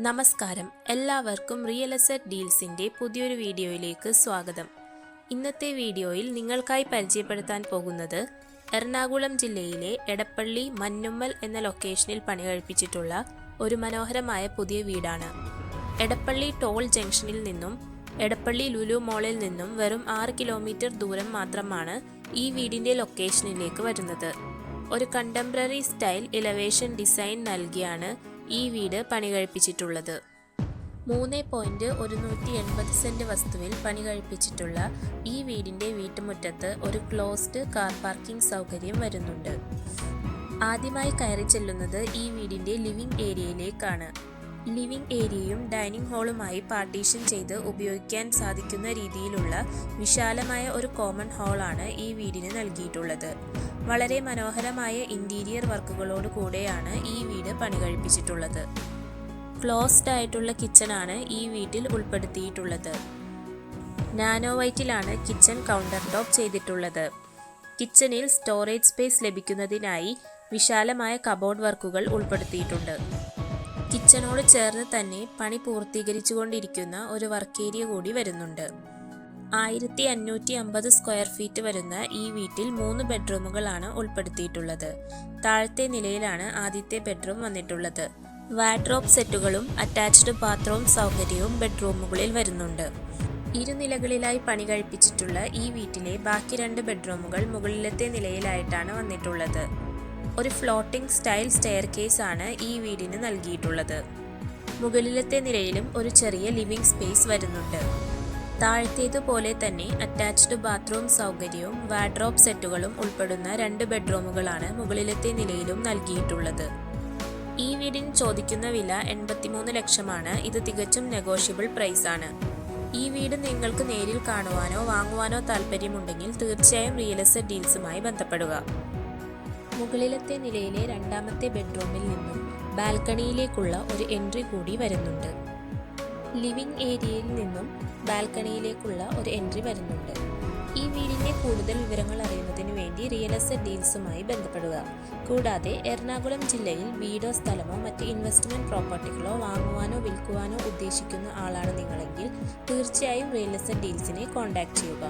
നമസ്കാരം, എല്ലാവർക്കും real estate ഡീൽസിൻ്റെ പുതിയൊരു വീഡിയോയിലേക്ക് സ്വാഗതം. ഇന്നത്തെ വീഡിയോയിൽ നിങ്ങൾക്കായി പരിചയപ്പെടുത്താൻ പോകുന്നത് എറണാകുളം ജില്ലയിലെ എടപ്പള്ളി മന്നുമ്മൽ എന്ന ലൊക്കേഷനിൽ പണികഴിപ്പിച്ചിട്ടുള്ള ഒരു മനോഹരമായ പുതിയ വീടാണ്. എടപ്പള്ളി ടോൾ ജംഗ്ഷനിൽ നിന്നും എടപ്പള്ളി ലുലു മോളിൽ നിന്നും വെറും 6 കിലോമീറ്റർ ദൂരം മാത്രമാണ് ഈ വീടിൻ്റെ ലൊക്കേഷനിലേക്ക് വരുന്നത്. ഒരു കണ്ടംപററി സ്റ്റൈൽ ഇലവേഷൻ ഡിസൈൻ നൽകിയാണ് ഈ വീട് പണികഴിപ്പിച്ചിട്ടുള്ളത്. 3.180 സെന്റ് വസ്തുവിൽ പണികഴിപ്പിച്ചിട്ടുള്ള ഈ വീടിൻ്റെ വീട്ടുമുറ്റത്ത് ഒരു ക്ലോസ്ഡ് കാർ പാർക്കിംഗ് സൗകര്യം വരുന്നുണ്ട്. ആദ്യമായി കയറി ചെല്ലുന്നത് ഈ വീടിൻ്റെ ലിവിംഗ് ഏരിയയിലേക്കാണ്. ലിവിംഗ് ഏരിയയും ഡൈനിങ് ഹാളുമായി പാർട്ടീഷൻ ചെയ്ത് ഉപയോഗിക്കാൻ സാധിക്കുന്ന രീതിയിലുള്ള വിശാലമായ ഒരു കോമൺ ഹാളാണ് ഈ വീടിന് നൽകിയിട്ടുള്ളത്. വളരെ മനോഹരമായ ഇൻറ്റീരിയർ വർക്കുകളോട് കൂടെയാണ് ഈ വീട് പണികഴിപ്പിച്ചിട്ടുള്ളത്. ക്ലോസ്ഡ് ആയിട്ടുള്ള കിച്ചണാണ് ഈ വീട്ടിൽ ഉൾപ്പെടുത്തിയിട്ടുള്ളത്. നാനോ വൈറ്റിലാണ് കിച്ചൺ കൗണ്ടർ ടോപ്പ് ചെയ്തിട്ടുള്ളത്. കിച്ചണിൽ സ്റ്റോറേജ് സ്പേസ് ലഭിക്കുന്നതിനായി വിശാലമായ കബോർഡ് വർക്കുകൾ ഉൾപ്പെടുത്തിയിട്ടുണ്ട്. കിച്ചണോട് ചേർന്ന് തന്നെ പണി പൂർത്തീകരിച്ചുകൊണ്ടിരിക്കുന്ന ഒരു വർക്ക് ഏരിയ കൂടി വരുന്നുണ്ട്. 1550 സ്ക്വയർ ഫീറ്റ് വരുന്ന ഈ വീട്ടിൽ 3 ബെഡ്റൂമുകളാണ് ഉൾപ്പെടുത്തിയിട്ടുള്ളത്. താഴത്തെ നിലയിലാണ് ആദ്യത്തെ ബെഡ്റൂം വന്നിട്ടുള്ളത്. വാർഡ്രോബ് സെറ്റുകളും അറ്റാച്ച്ഡ് ബാത്റൂം സൗകര്യവും ബെഡ്റൂമുകളിൽ വരുന്നുണ്ട്. ഇരുനിലകളിലായി പണി കഴിപ്പിച്ചിട്ടുള്ള ഈ വീട്ടിലെ ബാക്കി 2 ബെഡ്റൂമുകൾ മുകളിലത്തെ നിലയിലായിട്ടാണ് വന്നിട്ടുള്ളത്. ഒരു ഫ്ലോട്ടിംഗ് സ്റ്റൈൽ സ്റ്റെയർ കേസ് ആണ് ഈ വീടിന് നൽകിയിട്ടുള്ളത്. മുകളിലത്തെ നിലയിലും ഒരു ചെറിയ ലിവിംഗ് സ്പേസ് വരുന്നുണ്ട്. താഴത്തേതുപോലെ തന്നെ അറ്റാച്ച്ഡ് ബാത്റൂം സൗകര്യവും വാർഡ്രോബ് സെറ്റുകളും ഉൾപ്പെടുന്ന 2 ബെഡ്റൂമുകളാണ് മുകളിലത്തെ നിലയിലും നൽകിയിട്ടുള്ളത്. ഈ വീടിന് ചോദിക്കുന്ന വില 83 ലക്ഷമാണ്. ഇത് തികച്ചും നെഗോഷ്യബിൾ പ്രൈസ് ആണ്. ഈ വീട് നിങ്ങൾക്ക് നേരിൽ കാണുവാനോ വാങ്ങുവാനോ താല്പര്യമുണ്ടെങ്കിൽ തീർച്ചയായും റിയൽ എസ്റ്റേറ്റ് ഡീൽസുമായി ബന്ധപ്പെടുക. മുകളിലത്തെ നിലയിലെ 2ാമത്തെ ബെഡ്റൂമിൽ നിന്നും ബാൽക്കണിയിലേക്കുള്ള ഒരു എൻട്രി കൂടി വരുന്നുണ്ട്. ലിവിംഗ് ഏരിയയിൽ നിന്നും ബാൽക്കണിയിലേക്കുള്ള ഒരു എൻട്രി വരുന്നുണ്ട്. ഈ വീടിൻ്റെ കൂടുതൽ വിവരങ്ങൾ അറിയുന്നതിന് വേണ്ടി റിയൽ എസ്റ്റേറ്റ് ഡീൽസുമായി ബന്ധപ്പെടുക. കൂടാതെ എറണാകുളം ജില്ലയിൽ വീടോ സ്ഥലമോ മറ്റ് ഇൻവെസ്റ്റ്മെൻറ്റ് പ്രോപ്പർട്ടികളോ വാങ്ങുവാനോ വിൽക്കുവാനോ ഉദ്ദേശിക്കുന്ന ആളാണ് നിങ്ങളെങ്കിൽ തീർച്ചയായും റിയൽ എസ്റ്റേറ്റ് ഡീൽസിനെ കോൺടാക്റ്റ് ചെയ്യുക.